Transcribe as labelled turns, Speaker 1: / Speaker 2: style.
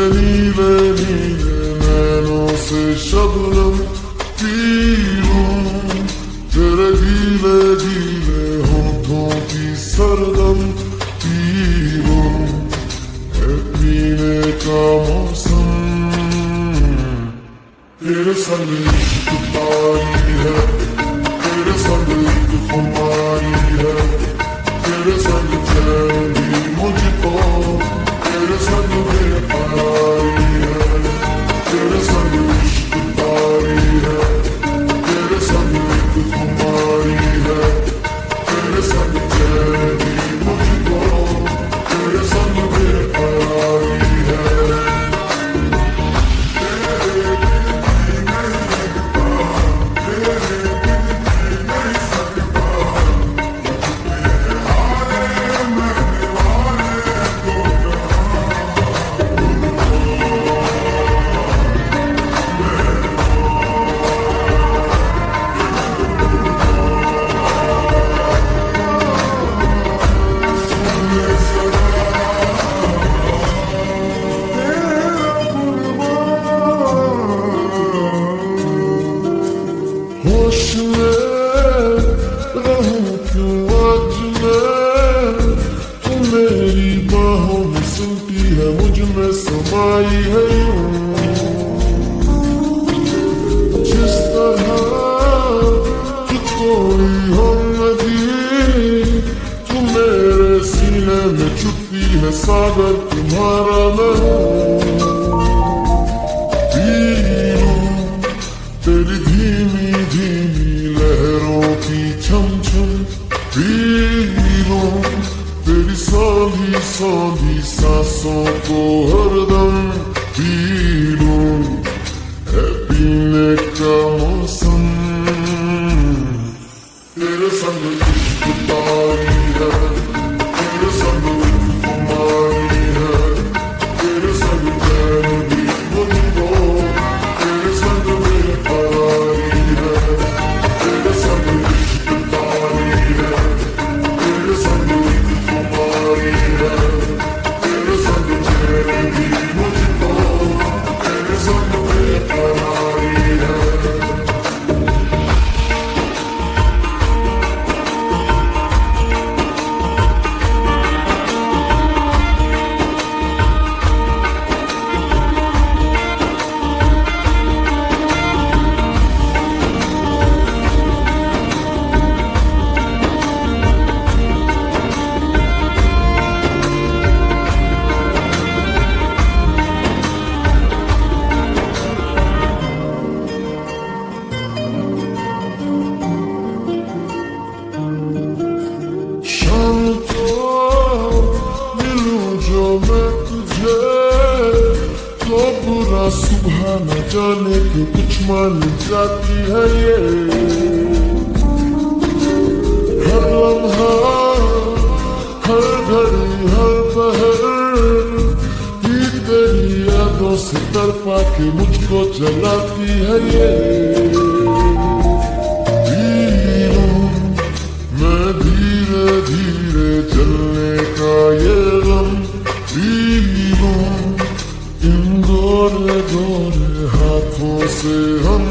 Speaker 1: नीले नीले नैनों से शबनम पी लूं, तेरे गीले गीले होठों की सरगम पी लूं, है पीने का मौसम। तेरे संग इश्क तारी है, तेरे संग एक खुमारी है, तेरे संग चैन भी मुझको, तेरे संग बेकरारी है, तेरे संग इश्क तारी है, तेरे संग एक खुमारी है, तेरे संग चैन भी मुझको, तेरे संग बेकरारी है। होश में रहूं क्यों आज मैं, तू मेरी बाहों में सुनती है, मुझ में समाई है यूं। जिस तरह कि कोई हो नदी, तू मेरे सीने में छुपती है, सागर तुम्हारा मैं हूँ। तेरी धीमी धीमी लहरों की छम छम पी लूं, तेरी सांधी सांधी सांसों को हरदम पी लूं, है पीने का मौसम। तेरे संग इश्क तारी है, तेरे संग खुमारी है, तेरे संग चैन भी मुझको, तेरे संग बेकरारी है, तेरे संग इश्क तारी है, तेरे संग खुमारी है, तेरे संग चैन भी मुझको, तेरे संग बेकरारी है। शाम को मिलूं जो मैं तुझे, तो बुरा सुबह न जाने के कुछ मान जाती है ये। हर लम्हा हर घड़ी हर पहर ही तेरी यादों से तड़पा के मुझको जलाती है ये। मैं धीरे धीरे जलने का ये गम पी लूं, इन गोरे गोरे हाथों से हम